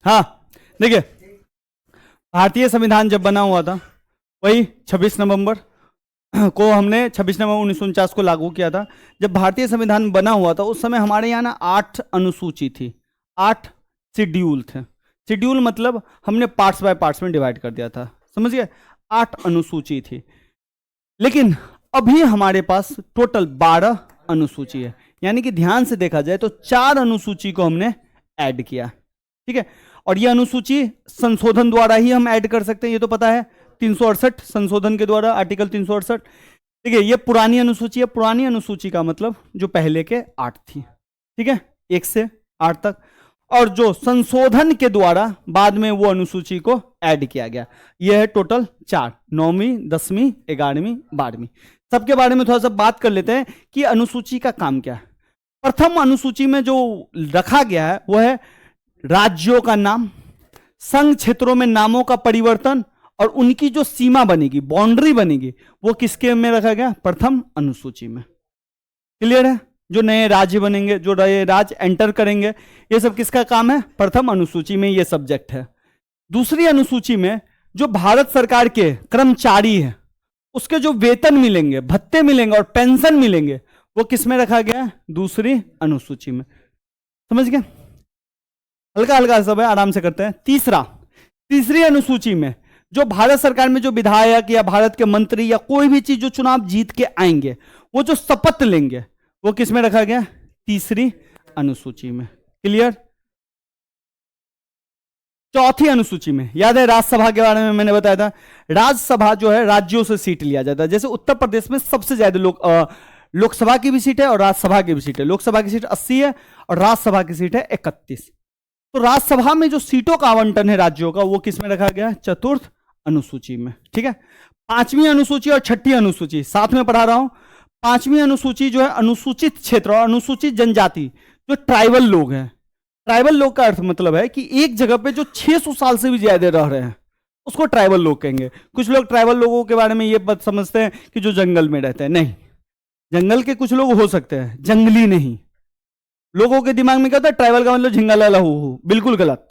हाँ, देखिए भारतीय संविधान जब बना हुआ था वही 26 नवंबर को हमने 26 नवंबर 1949 को लागू किया था। जब भारतीय संविधान बना हुआ था उस समय हमारे यहाँ ना 8 अनुसूची थी, 8 शेड्यूल थे। शेड्यूल मतलब हमने पार्ट्स बाय पार्ट्स में डिवाइड कर दिया था, समझ गए। 8 अनुसूची थी, लेकिन अभी हमारे पास टोटल 12 अनुसूची है। यानी कि ध्यान से देखा जाए तो 4 अनुसूची को हमने ऐड किया, ठीक है। और यह अनुसूची संशोधन द्वारा ही हम ऐड कर सकते हैं, ये तो पता है, 368 संशोधन के द्वारा, आर्टिकल 368। ठीक है, ये पुरानी अनुसूची है। पुरानी अनुसूची का मतलब जो पहले के 8 थी, ठीक है, 1 से 8 तक। और जो संशोधन के द्वारा बाद में वो अनुसूची को ऐड किया गया, यह है टोटल 4, 9वीं 10वीं 11वीं 12वीं। सबके बारे में थोड़ा सा बात कर लेते हैं कि अनुसूची का काम क्या है। प्रथम अनुसूची में जो रखा गया है वह है राज्यों का नाम, संघ क्षेत्रों में नामों का परिवर्तन और उनकी जो सीमा बनेगी, बाउंड्री बनेगी, वो किसके में रखा गया? प्रथम अनुसूची में। क्लियर है? जो नए राज्य बनेंगे, जो नए राज्य एंटर करेंगे, ये सब किसका काम है? प्रथम अनुसूची में ये सब्जेक्ट है। दूसरी अनुसूची में जो भारत सरकार के कर्मचारी है उसके जो वेतन मिलेंगे, भत्ते मिलेंगे और पेंशन मिलेंगे, वो किस में रखा गया है? दूसरी अनुसूची में। समझ गए? हल्का हल्का सब है, आराम से करते हैं। तीसरी अनुसूची में जो भारत सरकार में जो विधायक या भारत के मंत्री या कोई भी चीज जो चुनाव जीत के आएंगे, वो जो शपथ लेंगे, वो किस में रखा गया? तीसरी अनुसूची में। क्लियर? चौथी अनुसूची में याद है राज्यसभा के बारे में मैंने बताया था। राज्यसभा जो है राज्यों से सीट लिया जाता है। जैसे उत्तर प्रदेश में सबसे ज्यादा लोकसभा की भी सीट है और राज्यसभा की भी सीट है। लोकसभा की सीट 80 है और राज्यसभा की सीट है 31। तो राज्यसभा में जो सीटों का आवंटन है राज्यों का, वो किस में रखा गया? चतुर्थ अनुसूची में। ठीक है, पांचवी अनुसूची और छठी अनुसूची साथ में पढ़ा रहा हूं। पांचवी अनुसूची जो है अनुसूचित क्षेत्र और अनुसूचित जनजाति, जो ट्राइबल लोग हैं। ट्राइबल लोग का अर्थ मतलब है कि एक जगह पे जो 600 साल से भी ज्यादा रह रहे हैं उसको ट्राइबल लोग कहेंगे। कुछ लोग ट्राइबल लोगों के बारे में ये बात समझते हैं कि जो जंगल में रहते हैं। नहीं, जंगल के कुछ लोग हो सकते हैं, जंगली नहीं। लोगों के दिमाग में क्या होता है? ट्राइबल का मतलब झिंगाला लहू, बिल्कुल गलत।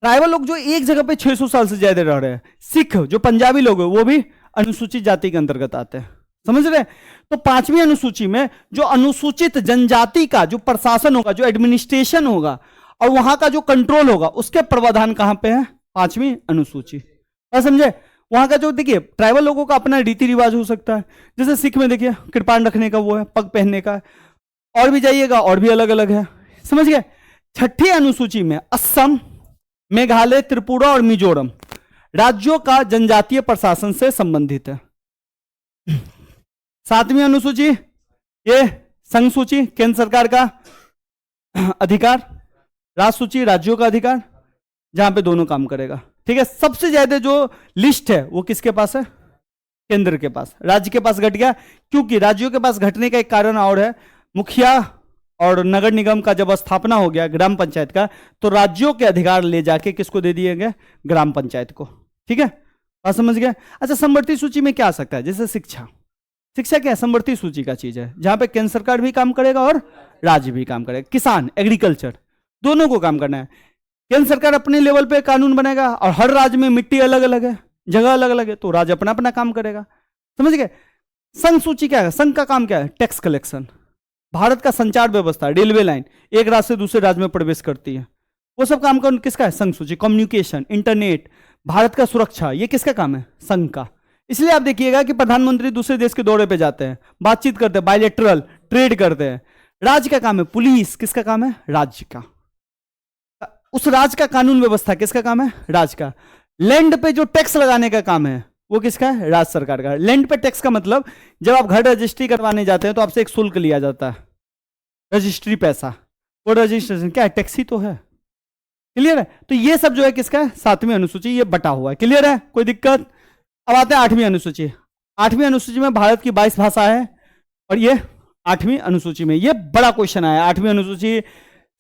ट्राइबल लोग जो एक जगह पे 600 साल से ज्यादा रह रहे हैं। सिख जो पंजाबी लोग हैं वो भी अनुसूचित जाति के अंतर्गत आते हैं। समझ रहे? तो पांचवी अनुसूची में जो अनुसूचित जनजाति का जो प्रशासन होगा, जो एडमिनिस्ट्रेशन होगा और वहां का जो कंट्रोल होगा, उसके प्रावधान कहां पे है? पांचवी अनुसूची। समझे? वहां का जो देखिए ट्राइबल लोगों का अपना रीति रिवाज हो सकता है। जैसे सिख में देखिए कृपाण रखने का वो है, पग पहनने का, और भी जाइएगा और भी अलग अलग है। समझ गए? छठी अनुसूची में असम, मेघालय, त्रिपुरा और मिजोरम राज्यों का जनजातीय प्रशासन से संबंधित है। सातवीं अनुसूची ये संघ सूची, केंद्र सरकार का अधिकार, राज्य सूची राज्यों का अधिकार, जहां पे दोनों काम करेगा। ठीक है, सबसे ज्यादा जो लिस्ट है वो किसके पास है? केंद्र के पास। राज्य के पास घट गया, क्योंकि राज्यों के पास घटने का एक कारण और है। मुखिया और नगर निगम का जब स्थापना हो गया, ग्राम पंचायत का, तो राज्यों के अधिकार ले जाके किसको दे दिए गए? ग्राम पंचायत को। ठीक है, बात समझ गए? अच्छा, समवर्ती सूची में क्या आ सकता है? जैसे शिक्षा। शिक्षा क्या है? समवर्ती सूची का चीज है, जहां पे केंद्र सरकार भी काम करेगा और राज्य भी काम करेगा। किसान, एग्रीकल्चर, दोनों को काम करना है। केंद्र सरकार अपने लेवल पे कानून बनेगा और हर राज्य में मिट्टी अलग अलग है, जगह अलग अलग है, तो राज्य अपना अपना काम करेगा। समझ गए? संघ सूची क्या है? संघ का काम क्या है? Tax collection. भारत का संचार व्यवस्था, रेलवे लाइन एक राज्य से दूसरे राज्य में प्रवेश करती है, वो सब काम का किसका है? संघ सूची। कम्युनिकेशन, इंटरनेट, भारत का सुरक्षा, ये किसका काम है? संघ का। इसलिए आप देखिएगा कि प्रधानमंत्री दूसरे देश के दौरे पे जाते हैं, बातचीत करते हैं, बायलैटरल ट्रेड करते हैं। राज्य का काम है पुलिस, किसका काम है? राज्य का। उस राज्य का कानून व्यवस्था किसका काम है? राज्य का। लैंड पे जो टैक्स लगाने का काम है वो किसका है? राज्य सरकार का। लैंड पे टैक्स का मतलब जब आप घर रजिस्ट्री करवाने जाते हैं तो आपसे एक शुल्क लिया जाता है, रजिस्ट्री पैसा। वो रजिस्ट्रेशन क्या है? टैक्स ही तो है। क्लियर है? तो ये सब जो है किसका है? सातवीं अनुसूची, ये बटा हुआ है। क्लियर है? कोई दिक्कत? अब आते हैं आठवीं अनुसूची। आठवीं अनुसूची में भारत की 22 भाषा है और ये आठवीं अनुसूची में ये बड़ा क्वेश्चन आया। आठवीं अनुसूची,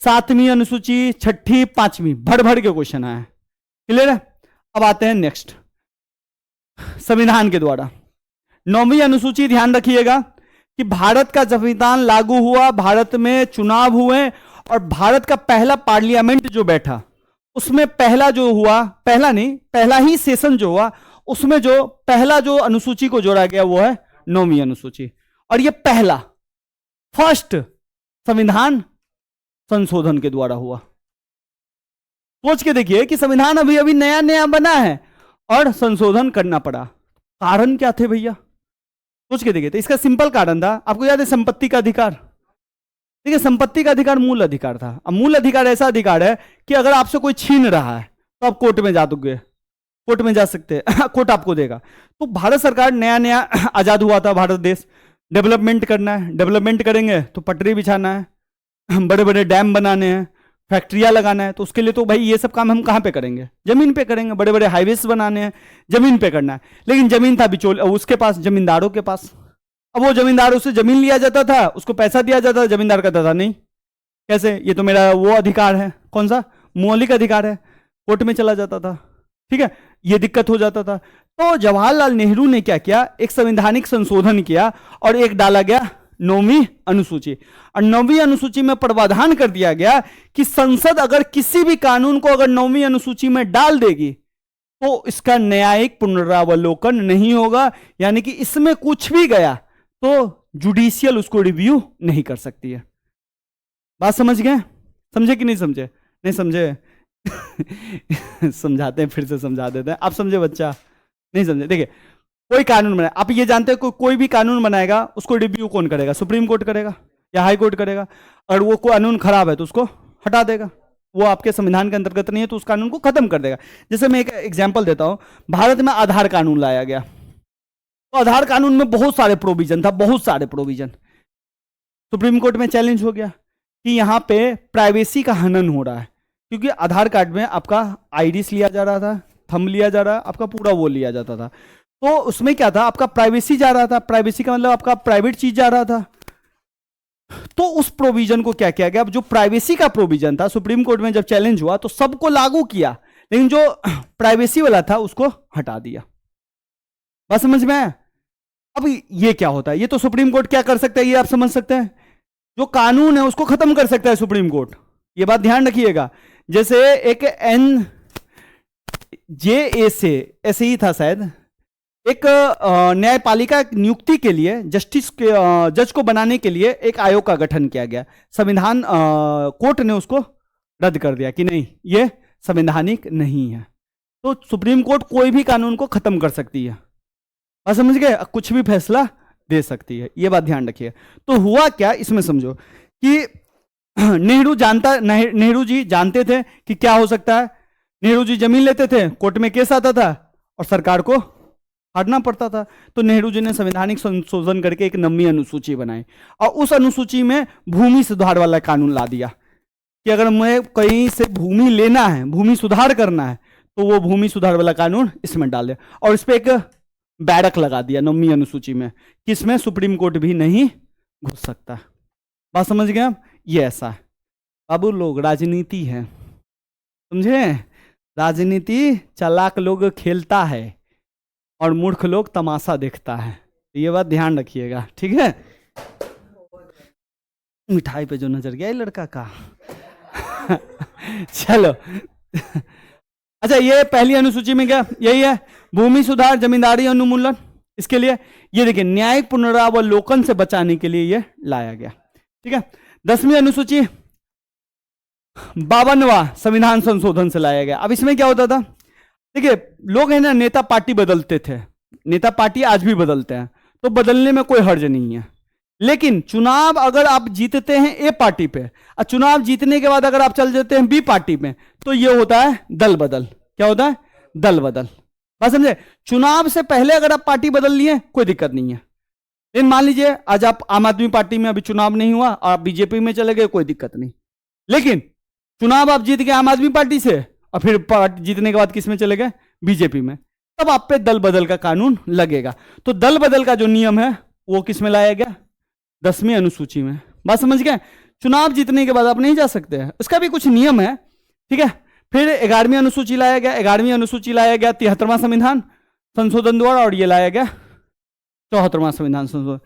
सातवीं अनुसूची, छठी, पांचवी, भर भर के क्वेश्चन आया। क्लियर है? अब आते हैं नेक्स्ट, संविधान के द्वारा। नौवीं अनुसूची, ध्यान रखिएगा कि भारत का संविधान लागू हुआ, भारत में चुनाव हुए और भारत का पहला पार्लियामेंट जो बैठा उसमें पहला जो हुआ, पहला नहीं, पहला ही सेशन जो हुआ, उसमें जो पहला जो अनुसूची को जोड़ा गया वो है 9वीं अनुसूची। और ये पहला फर्स्ट संविधान संशोधन के द्वारा हुआ। सोच के देखिए कि संविधान अभी अभी नया नया बना है और संशोधन करना पड़ा। कारण क्या थे भैया? सोच के देखिए। तो इसका सिंपल कारण था, आपको याद है, संपत्ति का अधिकार। देखिए, संपत्ति का अधिकार मूल अधिकार था। अब मूल अधिकार ऐसा अधिकार है कि अगर आपसे कोई छीन रहा है तो आप कोर्ट में जा दोगे, कोर्ट में जा सकते हैं, कोर्ट आपको देगा। तो भारत सरकार नया नया आजाद हुआ था, भारत देश, डेवलपमेंट करना है, डेवलपमेंट करेंगे तो पटरी बिछाना है, बड़े बड़े डैम बनाने हैं, फैक्ट्रियां लगाना है, तो उसके लिए तो भाई ये सब काम हम कहां पे करेंगे? जमीन पे करेंगे। बड़े बड़े हाईवेज बनाने हैं, जमीन पे करना है। लेकिन जमीन था बिचौल उसके पास, जमींदारों के पास। अब वो जमींदारों से जमीन लिया जाता था, उसको पैसा दिया जाता था, जमींदार कहता था नहीं, कैसे, ये तो मेरा वो अधिकार है, कौन सा, मौलिक अधिकार है, कोर्ट में चला जाता था। ठीक है, ये दिक्कत हो जाता था। तो जवाहरलाल नेहरू ने क्या किया, एक संवैधानिक संशोधन किया और एक डाला गया 9वीं अनुसूची। और 9वीं अनुसूची में प्रावधान कर दिया गया कि संसद अगर किसी भी कानून को अगर 9वीं अनुसूची में डाल देगी तो इसका न्यायिक पुनरावलोकन नहीं होगा, यानी कि इसमें कुछ भी गया तो जुडिशियल उसको रिव्यू नहीं कर सकती है। बात समझ गए? समझे कि नहीं समझे? नहीं समझे? समझाते हैं, फिर से समझा देते हैं। आप समझे बच्चा? नहीं समझे? देखिए, कोई कानून बनाए, आप ये जानते हैं कोई भी कानून बनाएगा उसको रिव्यू कौन करेगा? सुप्रीम कोर्ट करेगा या हाई कोर्ट करेगा। और वो कानून खराब है तो उसको हटा देगा, वो आपके संविधान के अंतर्गत नहीं है तो उस कानून को खत्म कर देगा। जैसे मैं एक एग्जांपल देता हूं, भारत में आधार कानून लाया गया, तो आधार कानून में बहुत सारे प्रोविजन था, बहुत सारे प्रोविजन। सुप्रीम कोर्ट में चैलेंज हो गया कि यहां पे प्राइवेसी का हनन हो रहा है, क्योंकि आधार कार्ड में आपका आईरिस लिया जा रहा था, थंब लिया जा रहा, आपका पूरा वो लिया जाता था। तो उसमें क्या था, आपका प्राइवेसी जा रहा था, प्राइवेसी का मतलब आपका प्राइवेट चीज जा रहा था। तो उस प्रोविजन को क्या किया गया, अब जो प्राइवेसी का प्रोविजन था, सुप्रीम कोर्ट में जब चैलेंज हुआ तो सबको लागू किया, लेकिन जो प्राइवेसी वाला था उसको हटा दिया। बात समझ में आया? अब ये क्या होता है, ये तो सुप्रीम कोर्ट क्या कर सकता है ये आप समझ सकते हैं, जो कानून है उसको खत्म कर सकता है सुप्रीम कोर्ट। ये बात ध्यान रखिएगा। जैसे एक NJA से ऐसे ही था शायद, एक न्यायपालिका नियुक्ति के लिए, जस्टिस के जज को बनाने के लिए एक आयोग का गठन किया गया। संविधान कोर्ट ने उसको रद्द कर दिया कि नहीं, ये संवैधानिक नहीं है। तो सुप्रीम कोर्ट कोई भी कानून को खत्म कर सकती है, बात समझ गए, कुछ भी फैसला दे सकती है। ये बात ध्यान रखिए। तो हुआ क्या इसमें समझो कि नेहरू जी जानते थे कि क्या हो सकता है। नेहरू जी जमीन लेते थे, कोर्ट में केस आता था और सरकार को हटना पड़ता था। तो नेहरू जी ने संवैधानिक संशोधन करके एक 9वीं अनुसूची बनाई और उस अनुसूची में भूमि सुधार वाला कानून ला दिया कि अगर मैं कहीं से भूमि लेना है, भूमि सुधार करना है, तो वो भूमि सुधार वाला कानून इसमें डाल दिया और इस पर एक बैरक लगा दिया 9वीं अनुसूची में कि इसमें सुप्रीम कोर्ट भी नहीं घुस सकता। बात समझ गए आप? ये ऐसा है बाबू, लोग राजनीति है, समझे? राजनीति चालाक लोग खेलता है और मूर्ख लोग तमाशा देखता है। ये बात ध्यान रखिएगा, ठीक है? मिठाई पे जो नजर गया लड़का का। चलो अच्छा, ये पहली अनुसूची में क्या यही है, भूमि सुधार, जमींदारी उन्मूलन। इसके लिए ये देखिए, न्यायिक पुनरावलोकन से बचाने के लिए ये लाया गया, ठीक है। 10वीं अनुसूची 52वां संविधान संशोधन से लाया गया। अब इसमें क्या होता था, देखिए लोग है ना, नेता पार्टी बदलते थे, नेता पार्टी आज भी बदलते हैं, तो बदलने में कोई हर्ज नहीं है। लेकिन चुनाव अगर आप जीतते हैं ए पार्टी पे और चुनाव जीतने के बाद अगर आप चल जाते हैं बी पार्टी में, तो ये होता है दल बदल। क्या होता है? दल बदल। बात समझे? चुनाव से पहले अगर आप पार्टी बदल लिए कोई दिक्कत नहीं है, लेकिन मान लीजिए आज आप आम आदमी पार्टी में, अभी चुनाव नहीं हुआ और आप बीजेपी में चले गए, कोई दिक्कत नहीं। लेकिन चुनाव आप जीत गए आम आदमी पार्टी से और फिर जीतने के बाद किस में चले गए? बीजेपी में, तब आप पे दल बदल का कानून लगेगा। तो दल बदल का जो नियम है वो किस में लाया गया? 10वीं अनुसूची में। बात समझ गए? चुनाव जीतने के बाद आप नहीं जा सकते हैं, उसका भी कुछ नियम है, ठीक है। फिर 11वीं अनुसूची लाया गया, 11वीं अनुसूची लाया गया 73वां संविधान संशोधन द्वारा, और ये लाया गया 74वां संविधान संशोधन।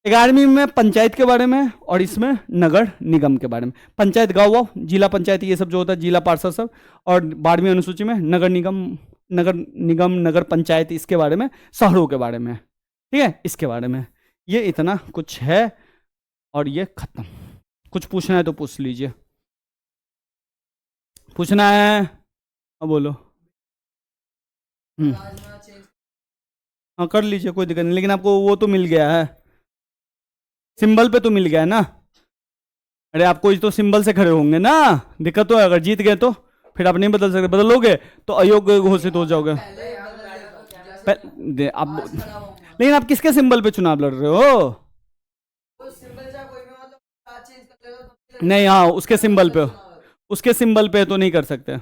11वीं में पंचायत के बारे में और इसमें नगर निगम के बारे में। पंचायत गाँव वाव, जिला पंचायत ये सब जो होता है, जिला पार्षद सब। और 12वीं अनुसूची में नगर निगम नगर पंचायत, इसके बारे में, शहरों के बारे में, ठीक है, इसके बारे में। ये इतना कुछ है और ये खत्म। कुछ पूछना है तो पूछ लीजिए। पूछना है? अब बोलो। हाँ कर लीजिए, कोई दिक्कत नहीं, लेकिन आपको वो तो मिल गया है, सिंबल पे तो मिल गया है ना। अरे आपको तो सिंबल से खड़े होंगे ना, दिक्कत तो है। अगर जीत गए तो फिर आप नहीं बदल सकते, बदलोगे तो अयोग्य घोषित हो जाओगे। आप लेकिन आप किसके सिंबल पे चुनाव लड़ रहे हो? नहीं, हाँ उसके सिंबल पे तो नहीं कर सकते।